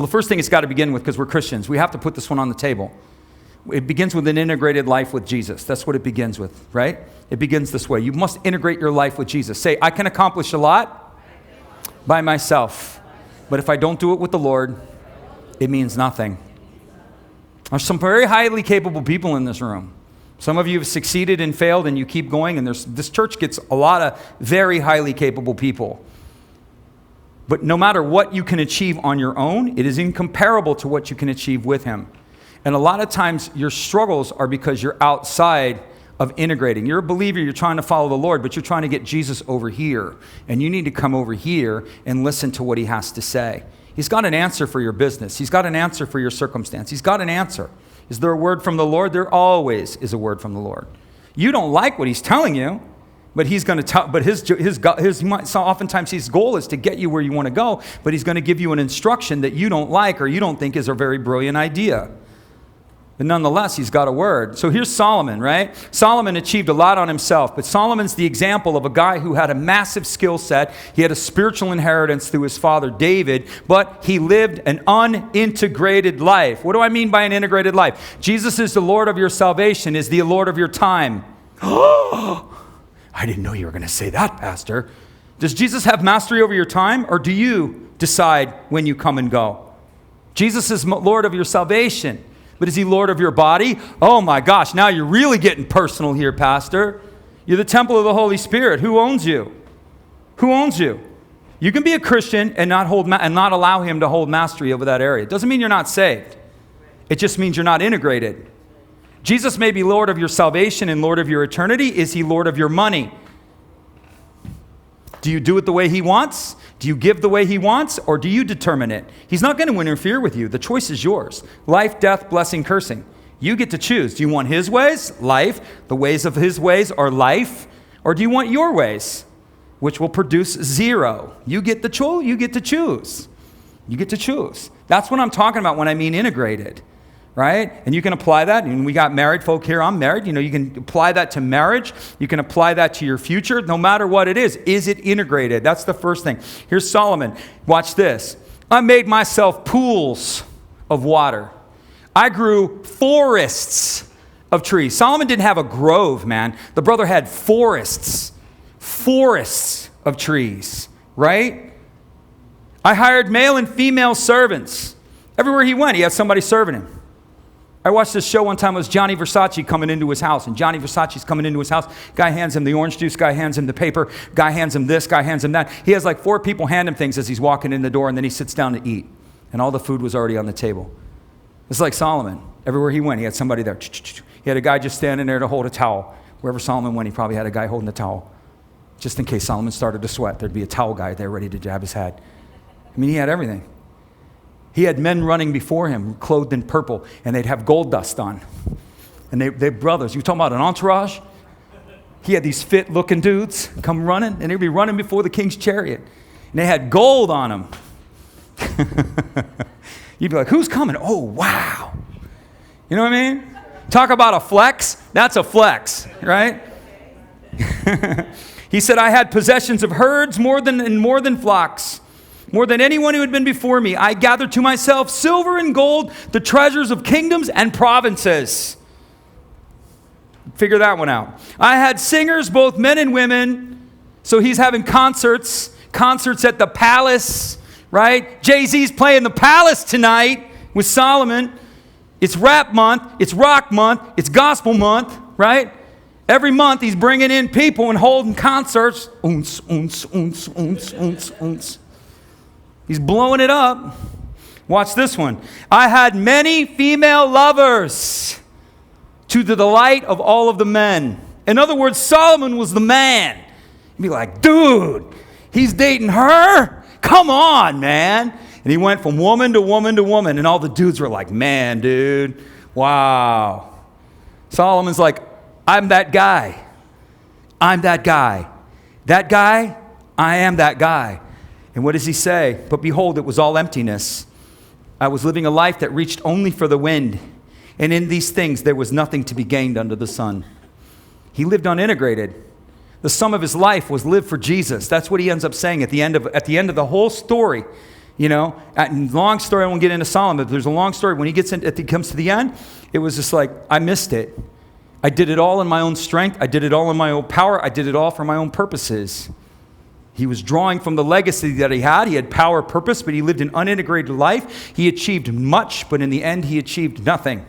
Well, the first thing it's got to begin with, because we're Christians, we have to put this one on the table. It begins with an integrated life with Jesus. That's what it begins with, right? It begins this way. You must integrate your life with Jesus. Say, I can accomplish a lot by myself, but if I don't do it with the Lord, it means nothing. There's some very highly capable people in this room. Some of you have succeeded and failed, and you keep going, and this church gets a lot of very highly capable people. But no matter what you can achieve on your own, it is incomparable to what you can achieve with him. And a lot of times your struggles are because you're outside of integrating. You're a believer, you're trying to follow the Lord, but you're trying to get Jesus over here. And you need to come over here and listen to what he has to say. He's got an answer for your business. He's got an answer for your circumstance. He's got an answer. Is there a word from the Lord? There always is a word from the Lord. You don't like what he's telling you, but he's going to tell. But oftentimes his goal is to get you where you want to go. But he's going to give you an instruction that you don't like or you don't think is a very brilliant idea. But nonetheless, he's got a word. So here's Solomon, right? Solomon achieved a lot on himself, but Solomon's the example of a guy who had a massive skill set. He had a spiritual inheritance through his father David, but he lived an unintegrated life. What do I mean by an integrated life? Jesus is the Lord of your salvation, is the Lord of your time. I didn't know you were going to say that, Pastor. Does Jesus have mastery over your time, or do you decide when you come and go? Jesus is Lord of your salvation. But is he Lord of your body? Oh my gosh, now you're really getting personal here, Pastor. You're the temple of the Holy Spirit. Who owns you? Who owns you? You can be a Christian and not allow him to hold mastery over that area. It doesn't mean you're not saved. It just means you're not integrated. Jesus may be Lord of your salvation and Lord of your eternity. Is he Lord of your money? Do you do it the way he wants? Do you give the way he wants, or do you determine it? He's not going to interfere with you. The choice is yours. Life, death, blessing, cursing. You get to choose. Do you want his ways? Life. The ways of his ways are life. Or do you want your ways, which will produce zero? You get to choose. You get to choose. That's what I'm talking about when I mean integrated. Right? And you can apply that. And we got married folk here. I'm married. You can apply that to marriage. You can apply that to your future. No matter what it is it integrated? That's the first thing. Here's Solomon. Watch this. I made myself pools of water. I grew forests of trees. Solomon didn't have a grove, man. The brother had forests of trees, right? I hired male and female servants. Everywhere he went, he had somebody serving him. I watched this show one time. It was Johnny Versace coming into his house. And Johnny Versace's coming into his house. Guy hands him the orange juice. Guy hands him the paper. Guy hands him this. Guy hands him that. He has like 4 people hand him things as he's walking in the door. And then he sits down to eat. And all the food was already on the table. It's like Solomon. Everywhere he went, he had somebody there. He had a guy just standing there to hold a towel. Wherever Solomon went, he probably had a guy holding the towel. Just in case Solomon started to sweat, there'd be a towel guy there ready to jab his head. I mean, he had everything. He had men running before him, clothed in purple, and they'd have gold dust on. And they're brothers. You talking about an entourage? He had these fit-looking dudes come running, and they'd be running before the king's chariot. And they had gold on them. You'd be like, who's coming? Oh, wow. You know what I mean? Talk about a flex. That's a flex, right? He said, I had possessions of herds more than flocks. More than anyone who had been before me, I gathered to myself silver and gold, the treasures of kingdoms and provinces. Figure that one out. I had singers, both men and women. So he's having concerts at the palace, right? Jay-Z's playing the palace tonight with Solomon. It's rap month, it's rock month, it's gospel month, right? Every month he's bringing in people and holding concerts. Oons, oons, oons, oons, oons, oons. He's blowing it up. Watch this one. I had many female lovers to the delight of all of the men. In other words, Solomon was the man. You'd be like, dude, he's dating her? Come on, man. And he went from woman to woman to woman. And all the dudes were like, man, dude, wow. Solomon's like, I'm that guy. I'm that guy. That guy, I am that guy. And what does he say? But behold, it was all emptiness. I was living a life that reached only for the wind. And in these things, there was nothing to be gained under the sun. He lived unintegrated. The sum of his life was lived for Jesus. That's what he ends up saying at the end of the whole story. Long story, I won't get into Solomon, but there's a long story. When he comes to the end, it was just like, I missed it. I did it all in my own strength. I did it all in my own power. I did it all for my own purposes. He was drawing from the legacy that he had. He had power, purpose, but he lived an unintegrated life. He achieved much, but in the end, he achieved nothing.